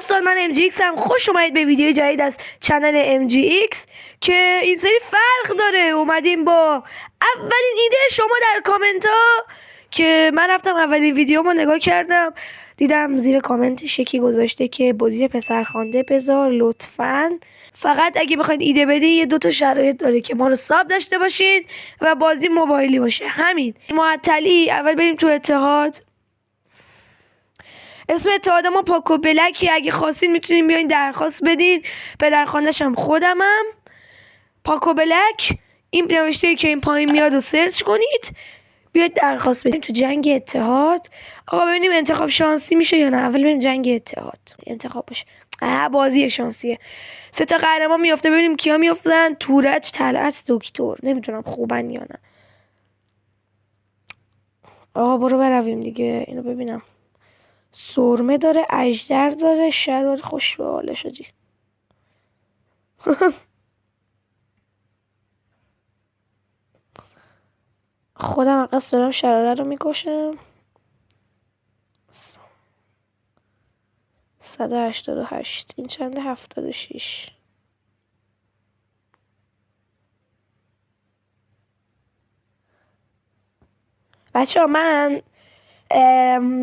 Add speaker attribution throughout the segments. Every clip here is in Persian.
Speaker 1: دوستان، من MGX هم. خوش اومدید به ویدیو جدید از چنل MGX که این سری فرق داره. اومدیم با اولین ایده شما در کامنت ها که من رفتم اولین ویدیو ما نگاه کردم، دیدم زیر کامنت شکی گذاشته که بازی پسرخوانده بذار لطفاً. فقط اگه بخواید ایده بدی یه دوتا شرایط داره که ما رو ساب داشته باشین و بازی موبایلی باشه. همین معطلی. اول بریم تو اتحاد. اسم اتحاد ما پاکو بلکی. اگه خواستین میتونین بیاین درخواست بدین. پدرخوانده‌ش هم خودمم، پاکو بلک. این نوشته که این پایین میاد و سرچ کنید، بیاید درخواست بدین. تو جنگ اتحاد آقا ببینیم انتخاب شانسی میشه یا نه. اول بریم جنگ اتحاد انتخاب باشه. بازی شانسیه. 3 تا قهرمان میافته. ببینیم کیا میافتن. تورج، طلعت، دکتر. نمیدونم خوبن یا نه. آقا برو برویم دیگه. اینو ببینم. سرمه داره، اژدر داره، شرار. خوش به حالش آجی. خودم قصد دارم شراره رو میکشم. 188. این چنده؟ 76. بچه ها من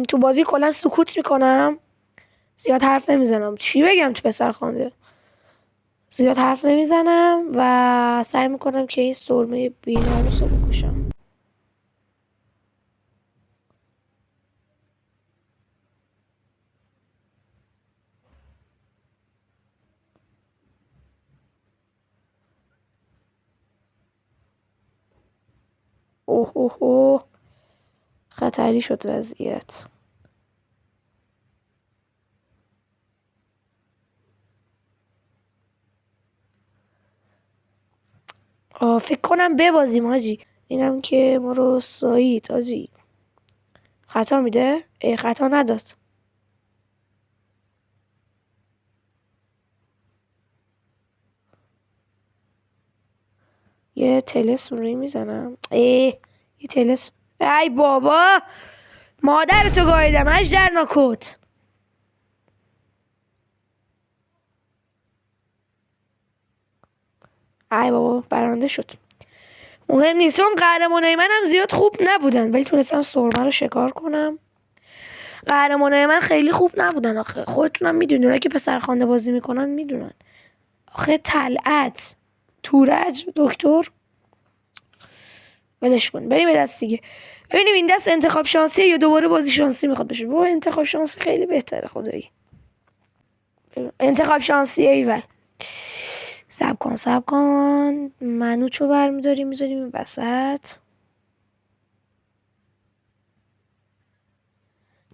Speaker 1: تو بازی کلا سکوت میکنم، زیاد حرف نمیزنم. چی بگم تو پسرخوانده؟ زیاد حرف نمیزنم و سعی میکنم که این سرمه بی‌ناموس رو بکشم. اوه اوه اوه، خطری شد وضعیت. فکر کنم ببازیم حاجی. اینم که ما رو سایید حاجی. خطا میده؟ خطا نداد. یه تلسم روی میزنم. یه تلسم. ای بابا، مادرتو گاییدم. اژدر ناکوت. ای بابا برنده شد. مهم نیست. اون قهرمانای منم زیاد خوب نبودن ولی تونستم سرمه رو شکار کنم. قهرمانای من خیلی خوب نبودن آخه. خودتونم میدونین، اونایی که پسرخوانده بازی میکنن میدونن. آخه طلعت، تورج، دکتر. ولش کن، بریم به دست دیگه. ببینیم این دست انتخاب شانسیه یا دوباره بازی شانسی میخواد بشه. بابا انتخاب شانسی خیلی بهتره خدایی. انتخاب شانسی ایول. صبر کن. منوچو برمیداریم میذاریم این وسط.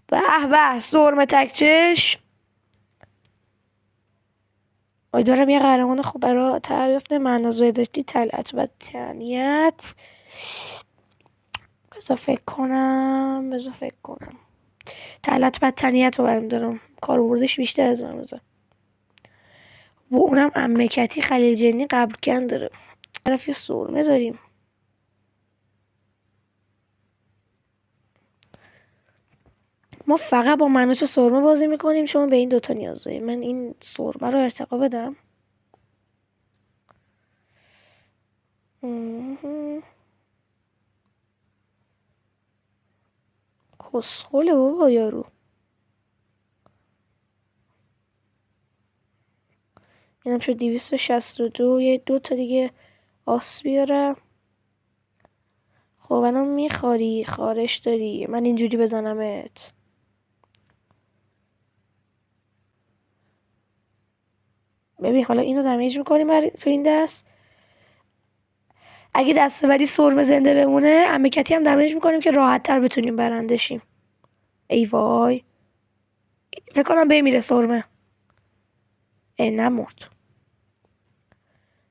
Speaker 1: به به، سرمه تکچش. امیدوارم یه قهرمان خوب برای بیفته. من از داشتی طلعت و تنیت. بذار فکر کنم. طلعت و تنیت رو برمیدارم. کاربردش بیشتر از من بذار. و اونم مملکتی خلیل جنی قبل کن داره. طرف یه سرمه داریم. ما فقط با منوچ سرمه بازی میکنیم. شما به این دوتا نیاز داریم. من این سرمه رو ارتقا بدم. کسخوله بابا یارو. اینم شد 262. یه دوتا دیگه آس بیارم. خب الان میخواری، خارش داری. من اینجوری بزنمت. ببین حالا اینو دمیج میکنیم تو این دست. اگه دسته بری سرمه زنده بمونه، امکتی هم دمیج میکنیم که راحت تر بتونیم برندشیم. ای وای، فکر کنم بمیره سرمه. نمرد.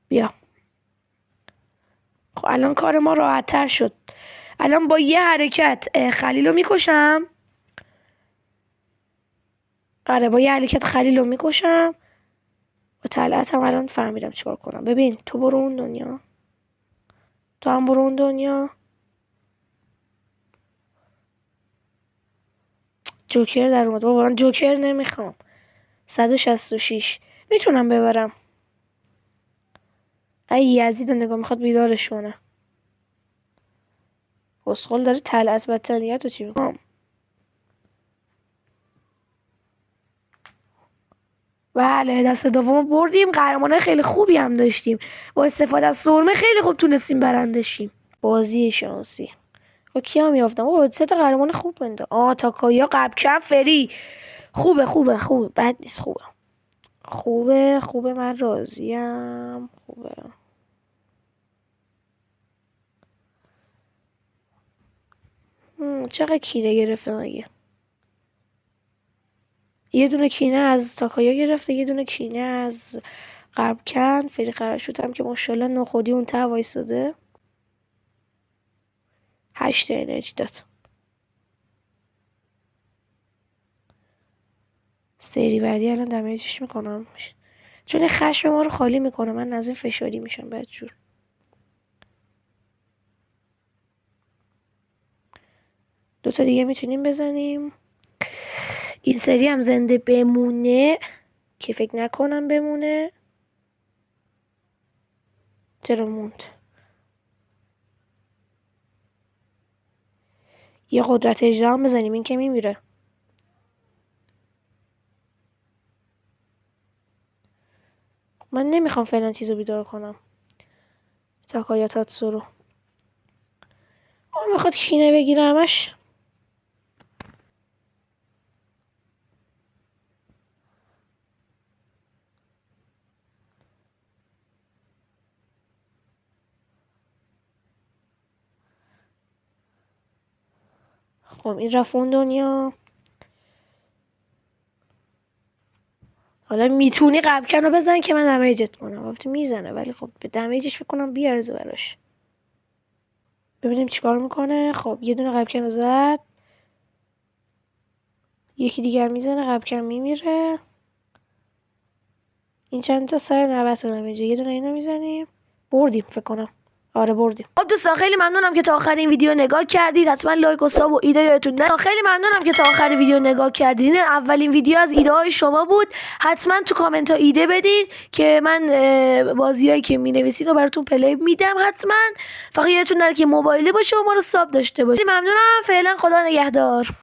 Speaker 1: بیا. خب الان کار ما راحت تر شد. الان با یه حرکت خلیل رو میکشم. آره با یه حرکت خلیل رو میکشم. با طلعت هم الان فهمیدم چیکار کنم. ببین تو برو اون دنیا. تو هم برو اون دنیا. جوکر در اومد. بابا من جوکر نمیخوام. 166. میتونم ببرم. ای یزید نگاه میخواد بیدارش کنه. اسخول داره طلعت بطلیت و چی میکنم. بله دست دوم بردیم. قهرمانای خیلی خوبی هم داشتیم. با استفاده از سرمه خیلی خوب تونستیم برنده شیم. بازی شانسی. خب کیا میافتم؟ اوه 3 تا قهرمان خوب بنده. تاکایا قبکن فری. خوبه بد نیست. خوبه من راضیم. خوبه. چقدر کینه گرفته مگه؟ یه دونه کینه از تاکایا گرفته، یه دونه کینه از قبکن. فری قرشوت هم که ماشاءالله نخودی اون ته وایساده. 8 انرژی داد. سری بعدی الان دمیجش میکنم چون خشم ما رو خالی میکنه. من از این فشاری میشم بدجور. دوتا دیگه میتونیم بزنیم. این سری هم زنده بمونه که فکر نکنم بمونه. چرا موند؟ یه قدرت اجرا هم بزنیم این که میمیره. من نمیخوام فعلا چیزو بیدار کنم. تاکایا تاتسورو میخواد کینه بگیره همش. خب این رفت اون دنیا. حالا میتونی قبکن رو بزن که من دمیجت کنم. البته میزنه ولی خب به دمیجش فکر کنم بیارزه براش. ببینیم چیکار میکنه. خب یه دونه قبکن رو زد. یکی دیگر میزنه قبکن میمیره. این چند تا 190 تا دمیجه. یه دونه اینو میزنیم. بردیم فکر کنم. آره بردیم. خب دوستان خیلی ممنونم که تا آخر این ویدیو نگاه کردید. حتما لایک و ساب و ایده یادتون نره. خیلی ممنونم که تا آخر ویدیو نگاه کردید. این اولین ویدیو از ایده های شما بود. حتما تو کامنت ها ایده بدید که من بازیایی که مینویسین رو براتون پلی میدم. حتما فقط یادتون نره که موبایلی باشه و ما رو ساب داشته باشید. ممنونم. فعلا خدا نگهدار.